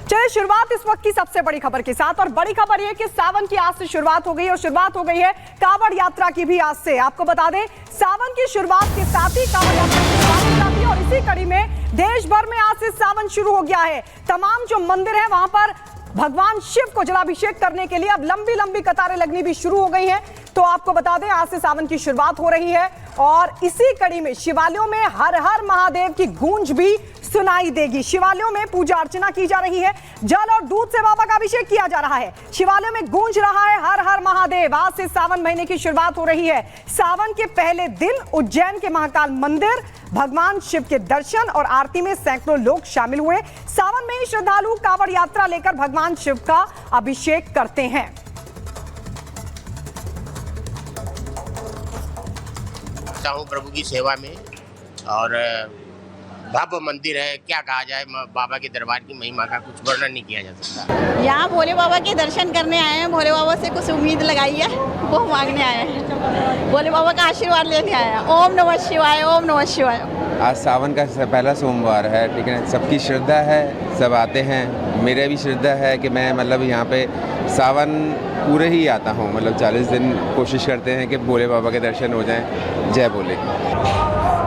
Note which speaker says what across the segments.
Speaker 1: चलिए शुरुआत इस वक्त की सबसे बड़ी खबर के साथ, और बड़ी खबर यह कि सावन की आज से शुरुआत हो गई और शुरुआत हो गई है कांवड़ यात्रा की भी आज से। आपको बता दें सावन की शुरुआत के साथ ही कांवड़ यात्रा की शुरुआत हो जाती है और इसी कड़ी में देश भर में आज से सावन शुरू हो गया है। तमाम जो मंदिर है वहां पर भगवान शिव को जलाभिषेक करने के लिए अब लंबी लंबी कतारें लगनी भी शुरू हो गई हैं। तो आपको बता दें आज से सावन की शुरुआत हो रही है और इसी कड़ी में शिवालयों में हर हर महादेव की गूंज भी सुनाई देगी। शिवालयों में पूजा अर्चना की जा रही है, जल और दूध से बाबा का अभिषेक किया जा रहा है। शिवालयों में गूंज रहा है हर हर महादेव। आज से सावन महीने की शुरुआत हो रही है। सावन के पहले दिन उज्जैन के महाकाल मंदिर भगवान शिव के दर्शन और आरती में सैकड़ों लोग शामिल हुए। सावन में ही श्रद्धालु कांवड़ यात्रा लेकर भगवान शिव का अभिषेक करते हैं।
Speaker 2: हूँ प्रभु की सेवा में और भव्य मंदिर है, क्या कहा जाए, बाबा के दरबार की महिमा का कुछ वर्णन नहीं किया जा सकता।
Speaker 3: यहाँ भोले बाबा के दर्शन करने आए हैं, भोले बाबा से कुछ उम्मीद लगाई है वो मांगने आए हैं, भोले बाबा का आशीर्वाद लेने आए हैं। ओम नमः शिवाय, ओम नमः शिवाय।
Speaker 4: आज सावन का पहला सोमवार है, ठीक है, सबकी श्रद्धा है, सब आते हैं। मेरा भी श्रद्धा है कि मैं मतलब यहाँ पे सावन पूरे ही आता हूँ, मतलब 40 दिन कोशिश करते हैं कि भोले बाबा के दर्शन हो जाएं। जय भोले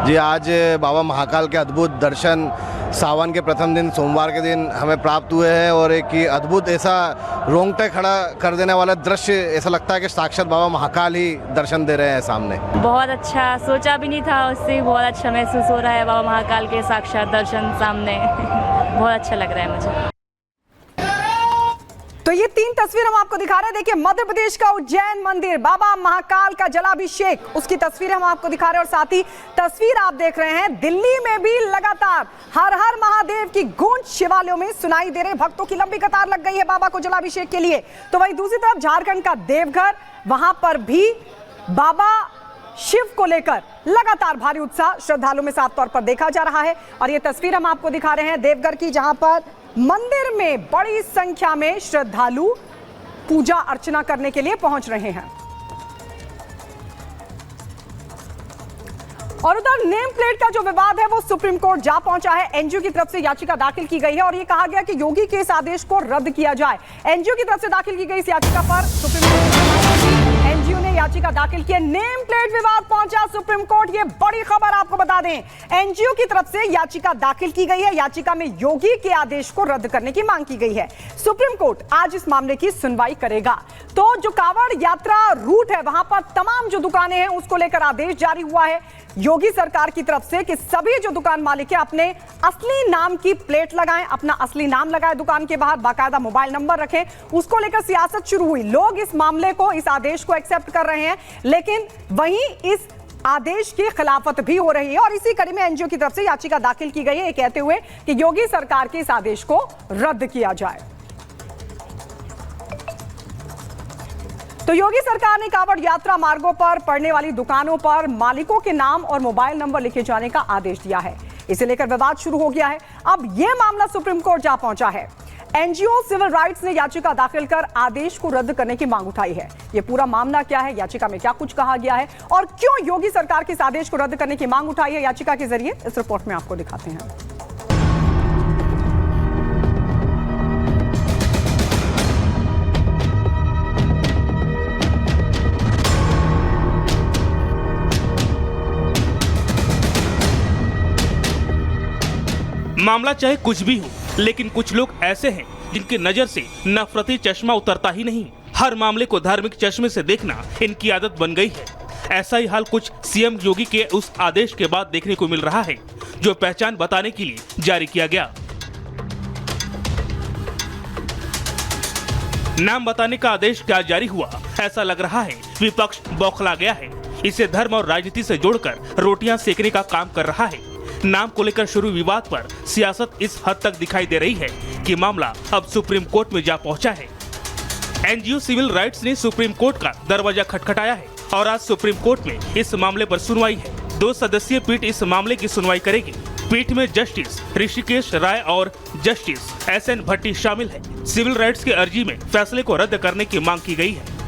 Speaker 5: जी। आज बाबा महाकाल के अद्भुत दर्शन सावन के प्रथम दिन सोमवार के दिन हमें प्राप्त हुए हैं और एक अद्भुत ऐसा रोंगटे खड़ा कर देने वाला दृश्य, ऐसा लगता है कि साक्षात बाबा महाकाल ही दर्शन दे रहे हैं सामने।
Speaker 6: बहुत अच्छा, सोचा भी नहीं था, उससे बहुत अच्छा महसूस हो रहा है बाबा महाकाल के साक्षात दर्शन सामने। बहुत अच्छा लग रहा है मुझे।
Speaker 1: तो ये 3 तस्वीर हम आपको दिखा रहे हैं। देखिए मध्य प्रदेश का उज्जैन मंदिर, बाबा महाकाल का जलाभिषेक, उसकी तस्वीर हम आपको दिखा रहे हैं और साथ ही तस्वीर आप देख रहे हैं दिल्ली में भी लगातार हर हर महादेव की गूंज शिवालयों में सुनाई दे रहे। भक्तों की लंबी कतार लग गई है बाबा को जलाभिषेक के लिए। तो वहीं दूसरी तरफ झारखंड का देवघर, वहां पर भी बाबा शिव को लेकर लगातार भारी उत्साह श्रद्धालुओं में साफ तौर पर देखा जा रहा है। और ये तस्वीर हम आपको दिखा रहे हैं देवघर की, जहां पर मंदिर में बड़ी संख्या में श्रद्धालु पूजा अर्चना करने के लिए पहुंच रहे हैं। और उधर नेम प्लेट का जो विवाद है वो सुप्रीम कोर्ट जा पहुंचा है। एनजीओ की तरफ से याचिका दाखिल की गई है और ये कहा गया कि योगी के इस आदेश को रद्द किया जाए। एनजीओ की तरफ से दाखिल की गई इस याचिका पर सुप्रीम कोर्ट एनजीओ ने याचिका दाखिल की है। नेम प्लेट विवाद पहुंचा सुप्रीम कोर्ट, ये बड़ी खबर आपको बता दें। एनजीओ की तरफ से याचिका दाखिल की गई है। याचिका में योगी के आदेश को रद्द करने की मांग की गई है। सुप्रीम कोर्ट आज इस मामले की सुनवाई करेगा। तो जो कांवड़ यात्रा रूट है वहां पर तमाम जो दुकानें हैं उसको लेकर आदेश जारी हुआ है योगी सरकार की तरफ से कि सभी जो दुकान मालिक है अपने असली नाम की प्लेट लगाएं, अपना असली नाम लगाएं दुकान के बाहर, बाकायदा मोबाइल नंबर रखें। उसको लेकर सियासत शुरू हुई। लोग इस मामले को, इस आदेश को एक्सेप्ट कर रहे हैं, लेकिन वहीं इस आदेश की खिलाफत भी हो रही है और इसी कड़ी में एनजीओ की तरफ से याचिका दाखिल की गई है, ये कहते हुए कि योगी सरकार के इस आदेश को रद्द किया जाए। तो योगी सरकार ने कांवड़ यात्रा मार्गों पर पड़ने वाली दुकानों पर मालिकों के नाम और मोबाइल नंबर लिखे जाने का आदेश दिया है। इसे लेकर विवाद शुरू हो गया है। अब यह मामला सुप्रीम कोर्ट जा पहुंचा है। एनजीओ सिविल राइट्स ने याचिका दाखिल कर आदेश को रद्द करने की मांग उठाई है। यह पूरा मामला क्या है, याचिका में क्या कुछ कहा गया है और क्यों योगी सरकार के इस आदेश को रद्द करने की मांग उठाई है याचिका के जरिए, इस रिपोर्ट में आपको दिखाते हैं।
Speaker 7: मामला चाहे कुछ भी हो, लेकिन कुछ लोग ऐसे हैं जिनकी नजर से नफरती चश्मा उतरता ही नहीं। हर मामले को धार्मिक चश्मे से देखना इनकी आदत बन गई है। ऐसा ही हाल कुछ सीएम योगी के उस आदेश के बाद देखने को मिल रहा है जो पहचान बताने के लिए जारी किया गया। नाम बताने का आदेश क्या जारी हुआ, ऐसा लग रहा है विपक्ष बौखला गया है। इसे धर्म और राजनीति से जोड़कर रोटियां सेकने का काम कर रहा है। नाम को लेकर शुरू विवाद पर सियासत इस हद तक दिखाई दे रही है कि मामला अब सुप्रीम कोर्ट में जा पहुंचा है। एनजीओ सिविल राइट्स ने सुप्रीम कोर्ट का दरवाजा खटखटाया है और आज सुप्रीम कोर्ट में इस मामले पर सुनवाई है। 2 सदस्यीय पीठ इस मामले की सुनवाई करेगी। पीठ में जस्टिस ऋषिकेश राय और जस्टिस एसएन भट्टी शामिल है। सिविल राइट्स की अर्जी में फैसले को रद्द करने की मांग की गई है।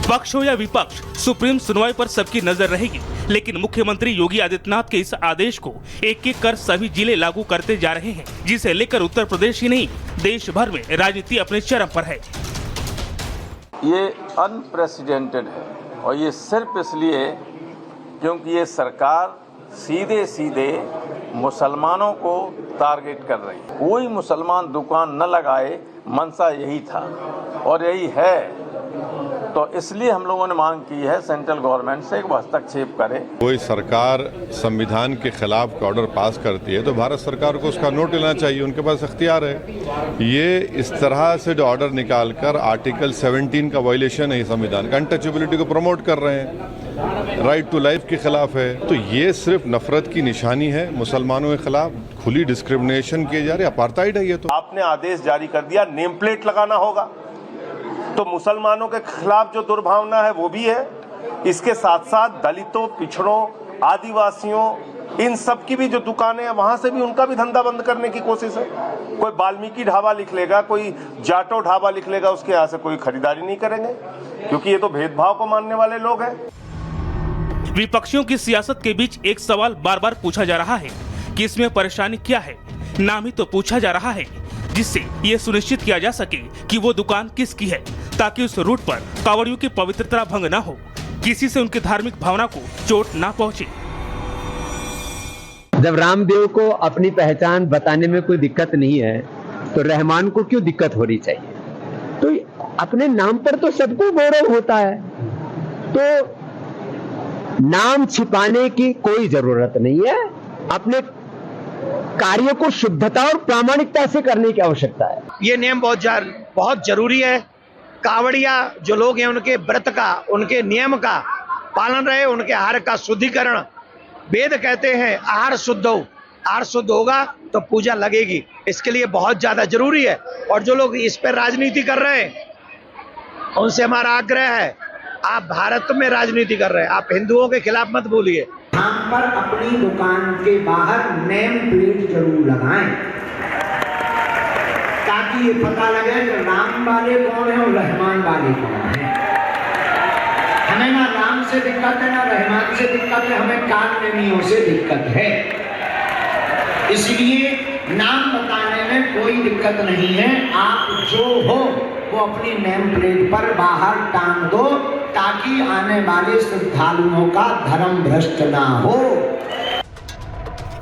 Speaker 7: पक्ष हो या विपक्ष, सुप्रीम सुनवाई पर सबकी नजर रहेगी। लेकिन मुख्यमंत्री योगी आदित्यनाथ के इस आदेश को एक एक कर सभी जिले लागू करते जा रहे हैं, जिसे लेकर उत्तर प्रदेश ही नहीं देश भर में राजनीति अपने चरम पर है।
Speaker 8: ये अनप्रेसिडेंटेड है और ये सिर्फ इसलिए क्योंकि ये सरकार सीधे सीधे मुसलमानों को टारगेट कर रही है। कोई मुसलमान दुकान न लगाए, मंशा यही था और यही है। तो इसलिए हम लोगों ने मांग की है सेंट्रल गवर्नमेंट से वो हस्तक्षेप करे।
Speaker 9: कोई सरकार संविधान के खिलाफ ऑर्डर पास करती है तो भारत सरकार को उसका नोट लेना चाहिए, उनके पास इख्तियार है। ये इस तरह से जो ऑर्डर निकालकर आर्टिकल 17 का वायलेशन है संविधान का, अनटचेबिलिटी को प्रमोट कर रहे हैं, राइट टू लाइफ के खिलाफ है। तो ये सिर्फ नफरत की निशानी है, मुसलमानों के खिलाफ खुली डिस्क्रिमिनेशन किए जा रहे, अपार्थाइड है ये। तो
Speaker 10: आपने आदेश जारी कर दिया, नेम प्लेट लगाना होगा, तो मुसलमानों के खिलाफ जो दुर्भावना है वो भी है, इसके साथ साथ दलितों, पिछड़ों, आदिवासियों, इन सब की भी जो दुकानें हैं वहां से भी उनका भी धंधा बंद करने की कोशिश है। कोई वाल्मीकि ढाबा लिख लेगा, कोई जाटो ढाबा लिख लेगा, उसके यहाँ से कोई खरीदारी नहीं करेंगे, क्योंकि ये तो भेदभाव को मानने वाले लोग हैं।
Speaker 7: विपक्षियों की सियासत के बीच एक सवाल बार बार पूछा जा रहा है कि इसमें परेशानी क्या है। नाम ही तो पूछा जा रहा है, जिससे ये सुनिश्चित किया जा सके कि वो दुकान किसकी है, ताकि उस रूट पर कांवड़ियों की पवित्रता भंग न हो, किसी से उनकी धार्मिक भावना को चोट ना पहुंचे।
Speaker 11: जब रामदेव को अपनी पहचान बताने में कोई दिक्कत नहीं है तो रहमान को क्यों दिक्कत होनी चाहिए? तो अपने नाम पर तो सबको गौरव होता है, तो नाम छिपाने की कोई जरूरत नहीं है। अपने कार्य को शुद्धता और प्रामाणिकता से करने की आवश्यकता है।
Speaker 12: ये नियम बहुत जरूरी है। कांवड़िया जो लोग हैं उनके व्रत का, उनके नियम का पालन रहे, उनके आहार का शुद्धिकरण। वेद कहते हैं आहार शुद्ध हो, आहार शुद्ध होगा तो पूजा लगेगी। इसके लिए बहुत ज्यादा जरूरी है। और जो लोग इस पर राजनीति कर रहे हैं उनसे हमारा आग्रह है, आप भारत में राजनीति कर रहे हैं, आप हिंदुओं के खिलाफ मत बोलिए।
Speaker 13: हम पर अपनी दुकान के बाहर नेम प्लेट जरूर लगाएं, ताकि ये पता लगे कि राम वाले कौन है और रहमान वाले कौन है। हमें ना राम से दिक्कत है ना रहमान से दिक्कत है, हमें कानूनियों से दिक्कत है। इसलिए नाम बताने में कोई दिक्कत नहीं है। आप जो हो वो अपनी नेम प्लेट पर बाहर टांग दो, ताकि आने वाले श्रद्धालुओं का धर्म भ्रष्ट ना हो।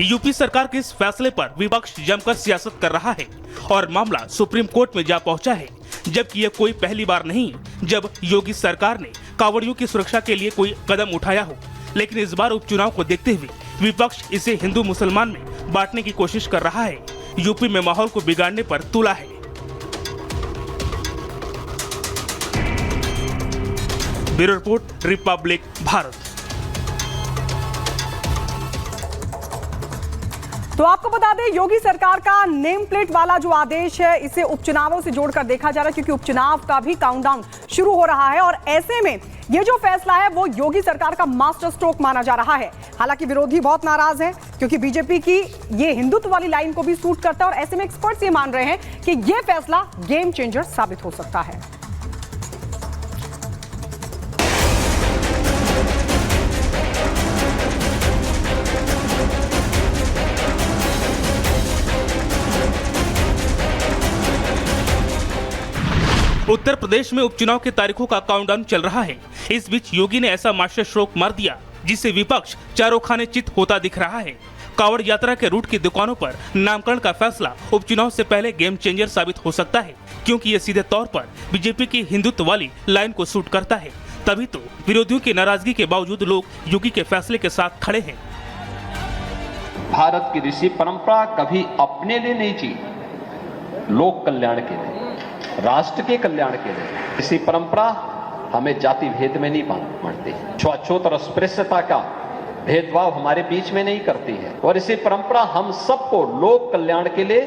Speaker 7: यूपी सरकार के इस फैसले पर विपक्ष जमकर सियासत कर रहा है और मामला सुप्रीम कोर्ट में जा पहुंचा है, जबकि यह कोई पहली बार नहीं जब योगी सरकार ने कांवड़ियों की सुरक्षा के लिए कोई कदम उठाया हो। लेकिन इस बार उपचुनाव को देखते हुए विपक्ष इसे हिंदू मुसलमान में बांटने की कोशिश कर रहा है। यूपी में माहौल को बिगाड़ने पर तुला है। Bureau report, Republic Bharat.
Speaker 1: तो आपको बता दें, योगी सरकार का नेम प्लेट वाला जो आदेश है इसे उपचुनावों से जोड़कर देखा जा रहा है, क्योंकि उपचुनाव का भी काउंटडाउन शुरू हो रहा है और ऐसे में ये जो फैसला है वो योगी सरकार का मास्टर स्ट्रोक माना जा रहा है। हालांकि विरोधी बहुत नाराज हैं, क्योंकि बीजेपी की ये हिंदुत्व वाली लाइन को भी सूट करता है और ऐसे में एक्सपर्ट्स ये मान रहे हैं कि ये फैसला गेम चेंजर साबित हो सकता है।
Speaker 7: उत्तर प्रदेश में उपचुनाव के तारीखों का काउंटडाउन चल रहा है। इस बीच योगी ने ऐसा मास्टर स्ट्रोक मार दिया जिससे विपक्ष चारों खाने चित होता दिख रहा है। कांवड़ यात्रा के रूट की दुकानों पर नामकरण का फैसला उपचुनाव से पहले गेम चेंजर साबित हो सकता है, क्योंकि ये सीधे तौर पर बीजेपी की हिंदुत्व वाली लाइन को सूट करता है। तभी तो विरोधियों की नाराजगी के बावजूद लोग योगी के फैसले के साथ खड़े हैं।
Speaker 14: भारत की ऋषि परंपरा कभी अपने लिए नहीं जी, लोक कल्याण के लिए, राष्ट्र के कल्याण के लिए। इसी परंपरा हमें जाति भेद में नहीं बांटती, छुआछूत और अस्पृश्यता का भेदभाव हमारे बीच में नहीं करती है। और इसी परंपरा हम सबको लोक कल्याण के लिए,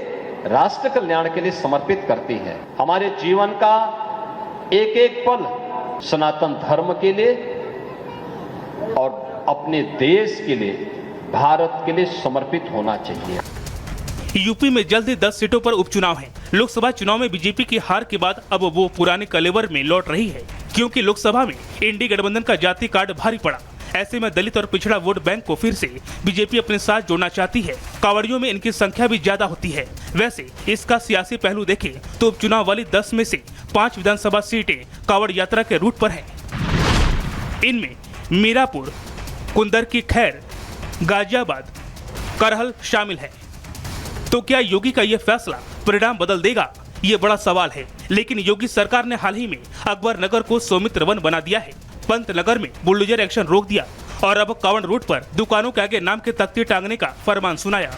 Speaker 14: राष्ट्र कल्याण के लिए समर्पित करती है। हमारे जीवन का एक एक पल सनातन धर्म के लिए और अपने देश के लिए, भारत के लिए समर्पित होना चाहिए।
Speaker 7: यूपी में जल्द ही 10 सीटों पर उपचुनाव है। लोकसभा चुनाव में बीजेपी की हार के बाद अब वो पुराने कलेवर में लौट रही है, क्योंकि लोकसभा में इंडी गठबंधन का जाति कार्ड भारी पड़ा। ऐसे में दलित और पिछड़ा वोट बैंक को फिर से बीजेपी अपने साथ जोड़ना चाहती है। कांवड़ियों में इनकी संख्या भी ज्यादा होती है। वैसे इसका सियासी पहलू देखें तो उपचुनाव वाली 10 में से 5 विधानसभा सीटें कांवड़ यात्रा के रूट पर है। इनमें मीरापुर, कुंदर की खैर, गाजियाबाद, करहल शामिल है। तो क्या योगी का यह फैसला परिणाम बदल देगा? ये बड़ा सवाल है। लेकिन योगी सरकार ने हाल ही में अकबर नगर को सौमित्र वन बना दिया है। पंत नगर में बुलडोजर एक्शन रोक दिया और अब कांवड़ रोड पर दुकानों के आगे नाम के तख्ते टांगने का फरमान सुनाया।